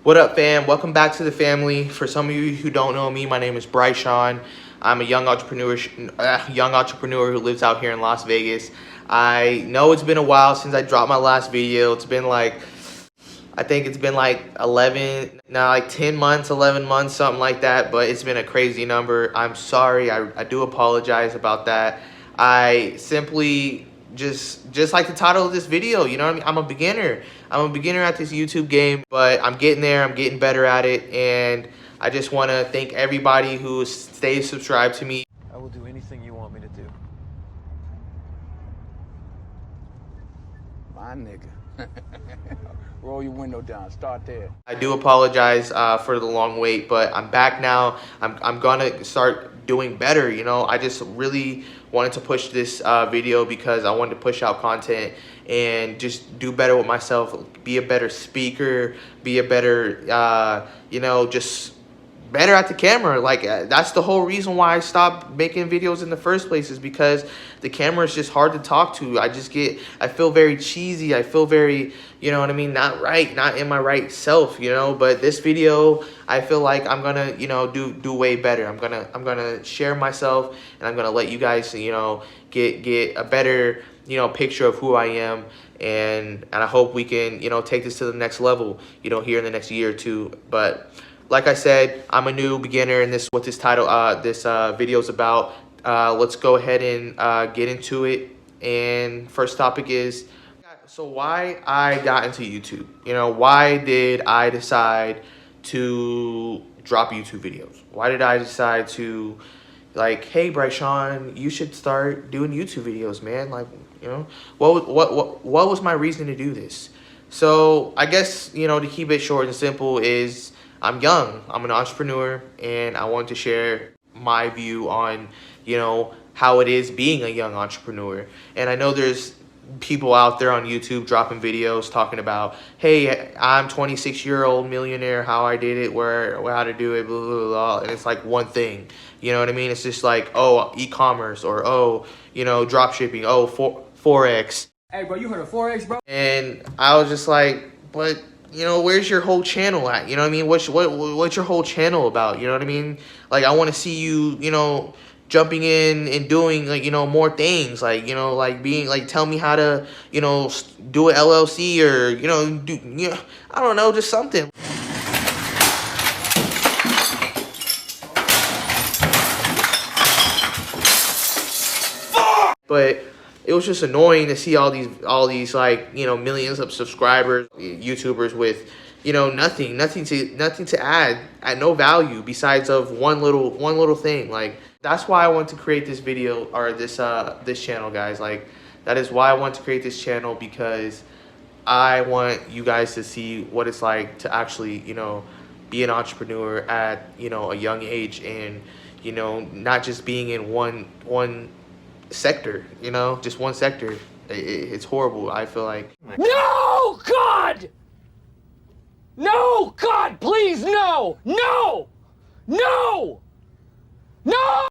What up, fam? Welcome back to the family. For some of you who don't know me, my name is Bryce Sean. I'm a young entrepreneur who lives out here in Las Vegas. I know it's been a while since I dropped my last video. It's been like, I think it's been like 10 months, 11 months, something like that. But it's been a crazy number. I'm sorry. I do apologize about that. I simply just like the title of this video, you know what I mean? I'm a beginner at this YouTube game, but I'm getting there. I'm getting better at it, and I just want to thank everybody who stays subscribed to me. I will do anything you want me to do. My nigga. Roll your window down. Start there. I do apologize for the long wait, but I'm back now. I'm gonna start doing better. You know, I just really wanted to push this video because I wanted to push out content and just do better with myself, be a better speaker, be a better, you know, just better at the camera. Like, that's the whole reason why I stopped making videos in the first place, is because the camera is just hard to talk to. I feel very cheesy. I feel very, you know what I mean, not in my right self, you know. But this video, I feel like I'm gonna, you know, do way better. I'm gonna share myself, and I'm gonna let you guys, you know, get a better, you know, picture of who I am, and I hope we can, you know, take this to the next level, you know, here in the next year or two. But like I said, I'm a new beginner, and this is what this title, this video is about. Let's go ahead and get into it. And first topic is, so why I got into YouTube. You know, why did I decide to drop YouTube videos? Why did I decide to, like, hey, Bryce Sean, you should start doing YouTube videos, man? Like, you know, what was my reason to do this? So I guess, you know, to keep it short and simple is, I'm young, I'm an entrepreneur, and I want to share my view on, you know, how it is being a young entrepreneur. And I know there's people out there on YouTube dropping videos talking about, hey, I'm 26-year-old millionaire, how I did it, how to do it, blah, blah, blah. And it's like one thing, you know what I mean? It's just like, oh, e-commerce, or, oh, you know, drop shipping, oh, Forex. Hey, bro, you heard of Forex, bro? And I was just like, but, you know, where's your whole channel at? You know what I mean? What's your whole channel about? You know what I mean? Like, I want to see you, you know, jumping in and doing, like, you know, more things. Like, you know, like being, like, tell me how to, you know, do an LLC, or, you know, do, you know, I don't know, just something. But it was just annoying to see all these like, you know, millions of subscribers, YouTubers with, you know, nothing to add, at no value besides of one little thing. Like, that's why I want to create this video, or this channel, guys. Like, that is why I want to create this channel, because I want you guys to see what it's like to actually, you know, be an entrepreneur at, you know, a young age, and, you know, not just being in one sector, you know, just one sector. It's horrible, I feel like. No, God! No, God, please, no! No! No! No!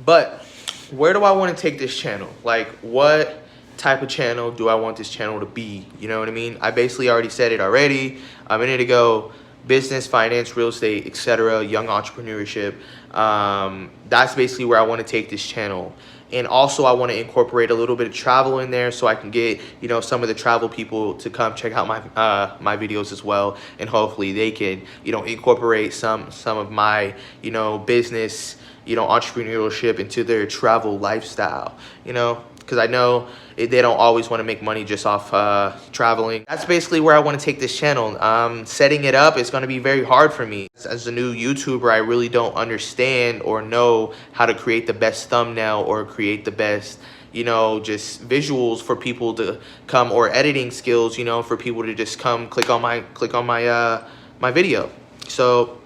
But where do I want to take this channel? Like, what type of channel do I want this channel to be? You know what I mean? I basically already said it already a minute ago. Business, finance, real estate, etc., young entrepreneurship. That's basically where I want to take this channel. And also, I want to incorporate a little bit of travel in there, so I can get, you know, some of the travel people to come check out my videos as well, and hopefully they can, you know, incorporate some of my, you know, business, you know, entrepreneurship into their travel lifestyle, you know. Because I know they don't always want to make money just off traveling. That's basically where I want to take this channel. Setting it up is going to be very hard for me. As a new YouTuber, I really don't understand or know how to create the best thumbnail, or create the best, you know, just visuals for people to come, or editing skills, you know, for people to just come click on my video. So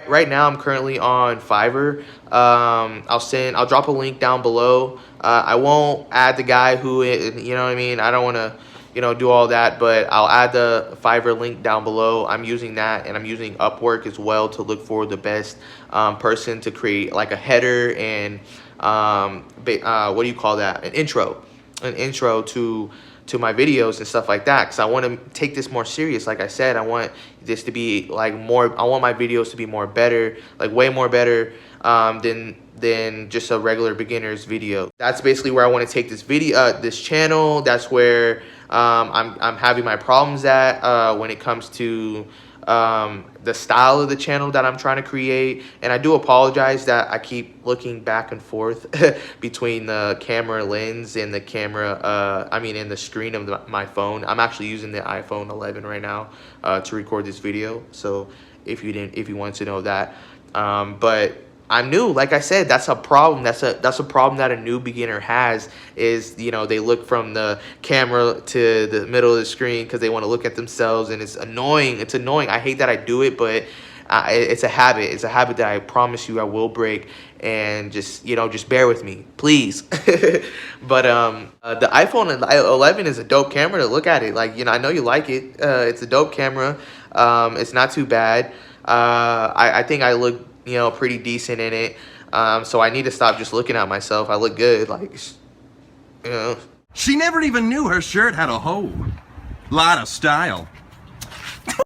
right now I'm currently on Fiverr. I'll drop a link down below. I won't add the guy who, you know what I mean? I don't want to, you know, do all that, but I'll add the Fiverr link down below. I'm using that, and I'm using Upwork as well to look for the best person to create like a header and what do you call that? An intro to my videos and stuff like that, because I want to take this more serious. Like I said, I want this to be like more, I want my videos to be more better, like way more better than just a regular beginner's video. That's basically where I want to take this video, this channel. That's where I'm having my problems at when it comes to the style of the channel that I'm trying to create. And I do apologize that I keep looking back and forth between the camera lens and the camera, and the screen of my phone. I'm actually using the iPhone 11 right now to record this video. So if you wanted to know that, but I'm new. Like I said, that's a problem. That's a problem that a new beginner has, is, you know, they look from the camera to the middle of the screen because they want to look at themselves, and it's annoying. It's annoying. I hate that I do it, but it's a habit. It's a habit that I promise you I will break, and just bear with me, please. But the iPhone 11 is a dope camera to look at it. Like, I know you like it. It's a dope camera. It's not too bad. I think I look pretty decent in it. So I need to stop just looking at myself. I look good, like, She never even knew her shirt had a hole. Lot of style.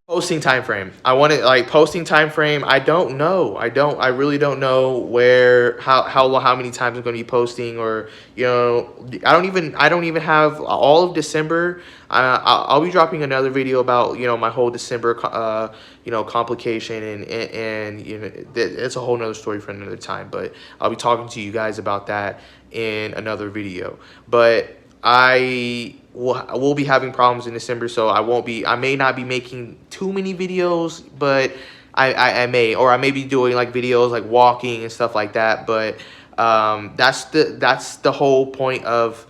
Posting time frame. I want it, like, posting time frame. I don't know. I really don't know how many times I'm going to be posting, or I don't even have all of December. I'll be dropping another video about my whole December complication, and it's a whole nother story for another time. But I'll be talking to you guys about that in another video. But I will be having problems in December, so I may not be making too many videos, but I may be doing like videos like walking and stuff like that. But that's the whole point of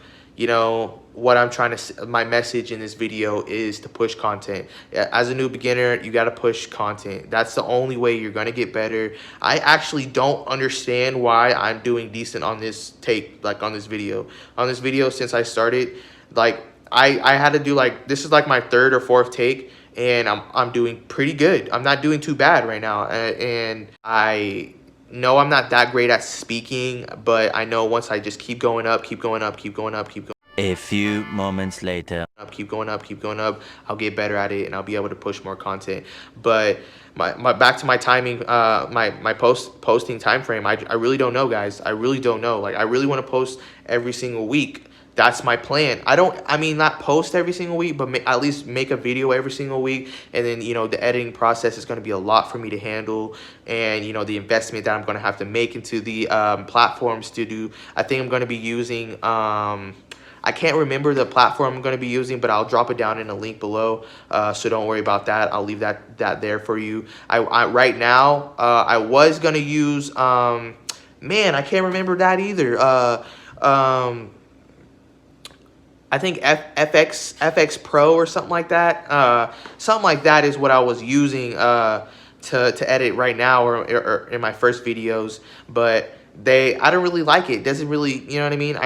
what I'm trying to, my message in this video is to push content. As a new beginner, you got to push content. That's the only way you're going to get better. I actually don't understand why I'm doing decent on this on this video since I started. Like, I had to do, like, this is like my third or fourth take, and I'm doing pretty good. I'm not doing too bad right now, and I know I'm not that great at speaking, but I know once I just keep going up, a few moments later. Keep going up, I'll get better at it, and I'll be able to push more content. But my back to my timing, my posting time frame, I really don't know, guys. I really don't know. Like, I really want to post every single week. That's my plan. Not post every single week, but at least make a video every single week. And then, the editing process is going to be a lot for me to handle. And, the investment that I'm going to have to make into the platforms to do. I think I'm going to be using, I can't remember the platform I'm going to be using, but I'll drop it down in a link below. So don't worry about that. I'll leave that there for you. Right now, I was going to use, I can't remember that either. I think FX Pro or something like that. Something like that is what I was using to edit right now, or in my first videos. But I don't really like it. It doesn't really, you know what I mean?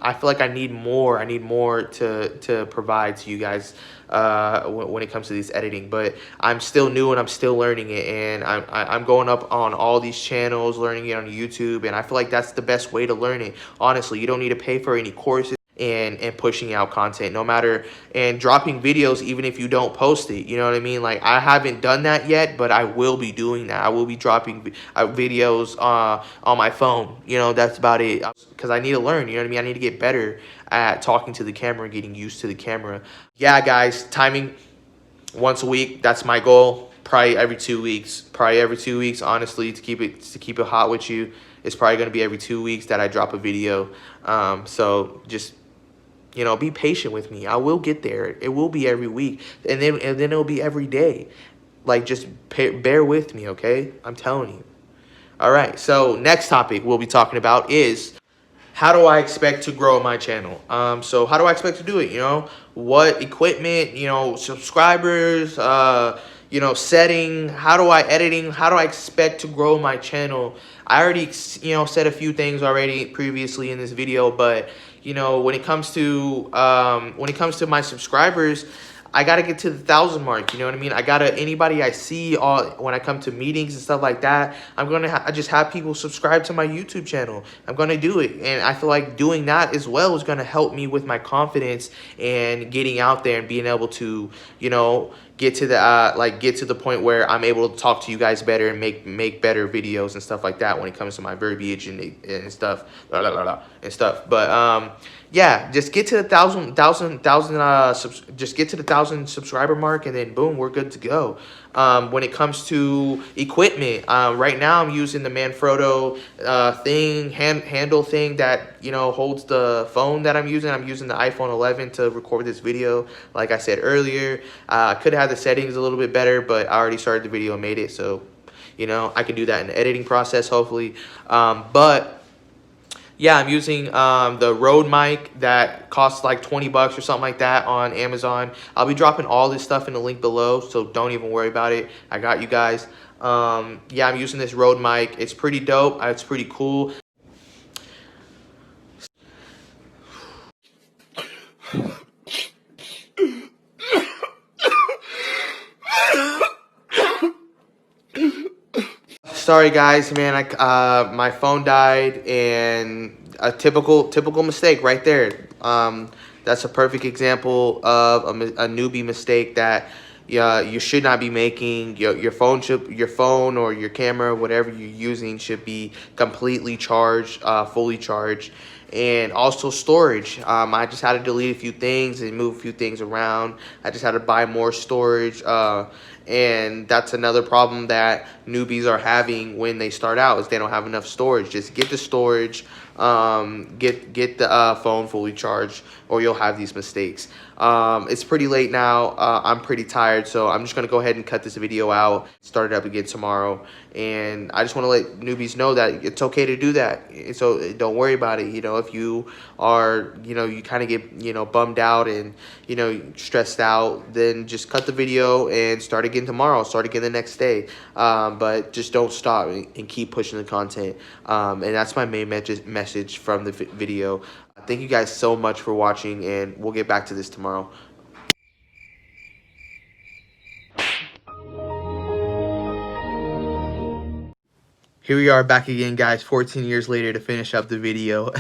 I feel like I need more. I need more to provide to you guys when it comes to this editing. But I'm still new, and I'm still learning it, and I'm going up on all these channels, learning it on YouTube, and I feel like that's the best way to learn it. Honestly, you don't need to pay for any courses. And pushing out content, no matter, and dropping videos even if you don't post it, you know what I mean? Like, I haven't done that yet, but I will be doing that. I will be dropping videos on my phone. That's about it, because I need to learn, you know what I mean? I need to get better at talking to the camera, getting used to the camera. Yeah, guys, timing once a week, that's my goal. Probably every 2 weeks, honestly, to keep it hot with you. It's probably going to be every 2 weeks that I drop a video. So just, be patient with me. I will get there. It will be every week, and then it'll be every day. Like, just bear with me, okay? I'm telling you. All right. So next topic we'll be talking about is, how do I expect to grow my channel? So how do I expect to do it? What equipment? Subscribers. Setting. How do I expect to grow my channel? I already, said a few things already previously in this video, but when it comes to my subscribers, I gotta get to the 1,000 mark. You know what I mean? I gotta, anybody I see when I come to meetings and stuff like that, I'm gonna I just have people subscribe to my YouTube channel. I'm gonna do it, and I feel like doing that as well is gonna help me with my confidence and getting out there and being able to, you know, get to the get to the point where I'm able to talk to you guys better and make better videos and stuff like that when it comes to my verbiage and stuff, and stuff. But yeah, just get to the just get to the 1,000 subscriber mark, and then boom, we're good to go. When it comes to equipment, right now I'm using the Manfrotto handle thing that, you know, holds the phone that I'm using. I'm using the iPhone 11 to record this video. Like I said earlier, I could have the settings a little bit better, but I already started the video and made it, so you know, I can do that in the editing process hopefully. But yeah, I'm using the Rode mic that costs like 20 bucks or something like that on Amazon. I'll be dropping all this stuff in the link below, so don't even worry about it. I got you guys. Yeah, I'm using this Rode mic. It's pretty dope. It's pretty cool. Sorry guys, man, my phone died, and a typical mistake right there. That's a perfect example of a newbie mistake that you should not be making. Your phone or your camera, whatever you're using, should be completely charged, fully charged. And also storage. I just had to delete a few things and move a few things around. I just had to buy more storage. And that's another problem that newbies are having when they start out, is they don't have enough storage. Just get the storage, get the phone fully charged, or you'll have these mistakes. It's pretty late now. I'm pretty tired, so I'm just gonna go ahead and cut this video out, start it up again tomorrow. And I just want to let newbies know that it's okay to do that. So don't worry about it. You know, if you are, you know, you kind of get, you know, bummed out and, you know, stressed out, then just cut the video and start again tomorrow. Start again the next day. But just don't stop and keep pushing the content. And that's my main message from the video. Thank you guys so much for watching, and we'll get back to this tomorrow. Here we are back again, guys, 14 years later to finish up the video.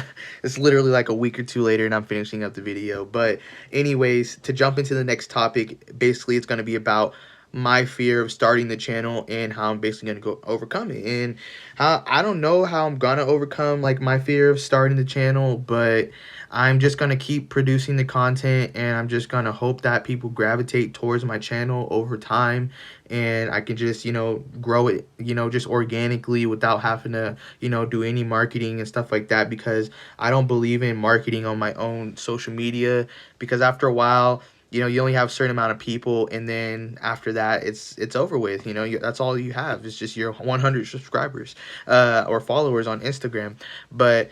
It's literally like a week or two later and I'm finishing up the video. But anyways, to jump into the next topic, basically it's going to be about my fear of starting the channel and how I'm basically going to go overcome it. And I don't know how I'm going to overcome like my fear of starting the channel, but I'm just going to keep producing the content, and I'm just going to hope that people gravitate towards my channel over time, and I can just, you know, grow it, you know, just organically without having to, you know, do any marketing and stuff like that, because I don't believe in marketing on my own social media, because after a while, you know, you only have a certain amount of people, and then after that, it's over with. You know, that's all you have. It's just your 100 subscribers or followers on Instagram. But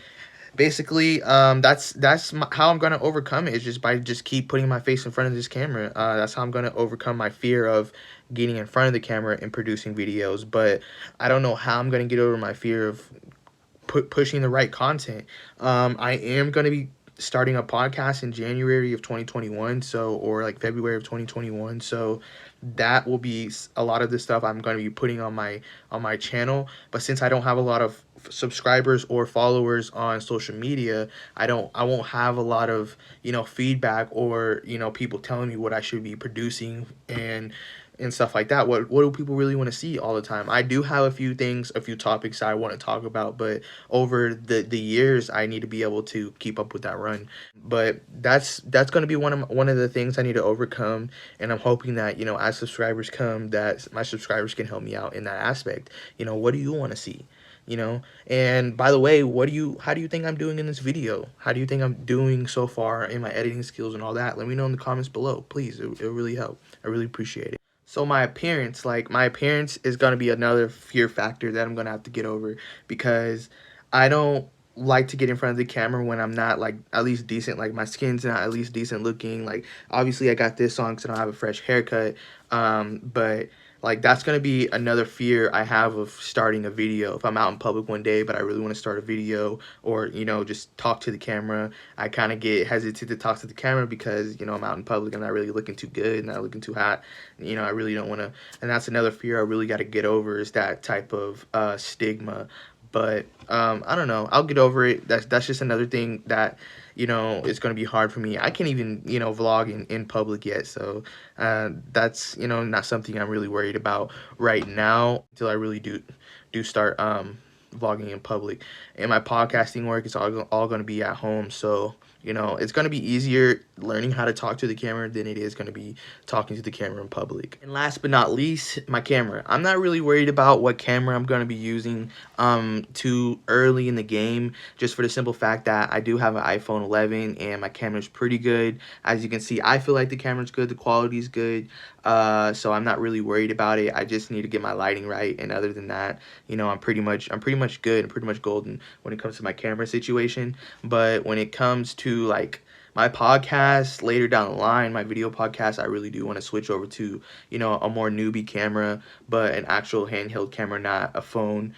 basically, that's how I'm gonna overcome it, is just by keep putting my face in front of this camera. That's how I'm gonna overcome my fear of getting in front of the camera and producing videos. But I don't know how I'm gonna get over my fear of pushing the right content. I am gonna be starting a podcast in January of 2021, so, or like February of 2021, so that will be a lot of the stuff I'm going to be putting on my channel. But since I don't have a lot of subscribers or followers on social media, I won't have a lot of, you know, feedback or, you know, people telling me what I should be producing and stuff like that. What do people really want to see all the time? I do have a few topics I want to talk about, but over the years I need to be able to keep up with that run. But that's going to be one of the things I need to overcome, and I'm hoping that, you know, as subscribers come, that my subscribers can help me out in that aspect. You know, what do you want to see? You know, and by the way, how do you think I'm doing in this video? How do you think I'm doing so far in my editing skills and all that? Let me know in the comments below, please. It really help. I really appreciate it. So my appearance is going to be another fear factor that I'm going to have to get over, because I don't like to get in front of the camera when I'm not like at least decent, like my skin's not at least decent looking. Like obviously I got this on because I don't have a fresh haircut, but like that's gonna be another fear I have of starting a video. If I'm out in public one day but I really want to start a video, or you know, just talk to the camera, I kind of get hesitant to talk to the camera because, you know, I'm out in public, I'm not really looking too good, not looking too hot, you know, I really don't want to. And that's another fear I really got to get over, is that type of stigma. But I don't know, I'll get over it. That's just another thing that, you know, it's going to be hard for me. I can't even, you know, vlog in public yet, so that's, you know, not something I'm really worried about right now until I really do start vlogging in public. And my podcasting work is all going to be at home, so, you know, it's going to be easier learning how to talk to the camera than it is going to be talking to the camera in public. And last but not least, my camera. I'm not really worried about what camera I'm going to be using too early in the game, just for the simple fact that I do have an iPhone 11 and my camera's pretty good. As you can see, I feel like the camera's good, the quality's good, so I'm not really worried about it. I just need to get my lighting right, and other than that, you know, I'm pretty much good. I'm pretty much golden when it comes to my camera situation. But when it comes to like my podcast later down the line, my video podcast, I really do want to switch over to, you know, a more newbie camera, but an actual handheld camera, not a phone,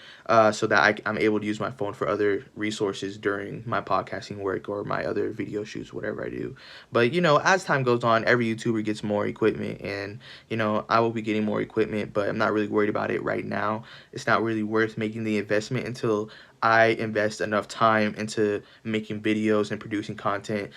so that I'm able to use my phone for other resources during my podcasting work or my other video shoots, whatever I do. But, you know, as time goes on, every YouTuber gets more equipment, and, you know, I will be getting more equipment, but I'm not really worried about it right now. It's not really worth making the investment until I invest enough time into making videos and producing content,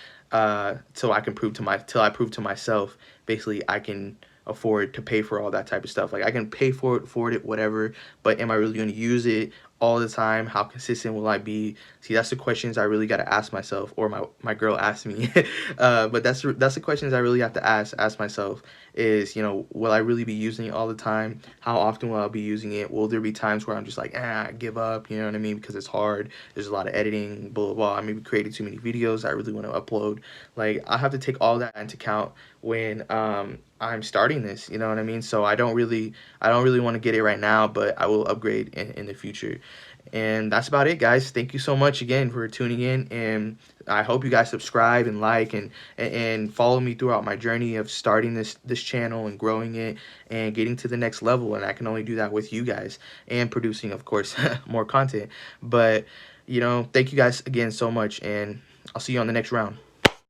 till I prove to myself basically I can afford to pay for all that type of stuff. Like, I can pay for it, afford it, whatever, but am I really going to use it all the time? How consistent will I be? See, that's the questions I really got to ask myself, or my girl asked me. But that's the questions I really have to ask myself, is, you know, will I really be using it all the time? How often will I be using it? Will there be times where I'm just like, give up, you know what I mean, because it's hard, there's a lot of editing, blah blah blah, I maybe created too many videos I really want to upload. Like, I have to take all that into account when I'm starting this, you know what I mean? So I don't really want to get it right now, but I will upgrade in the future. And that's about it, guys. Thank you so much again for tuning in, and I hope you guys subscribe and like and follow me throughout my journey of starting this channel and growing it and getting to the next level. And I can only do that with you guys, and producing, of course, more content. But, you know, thank you guys again so much, and I'll see you on the next round.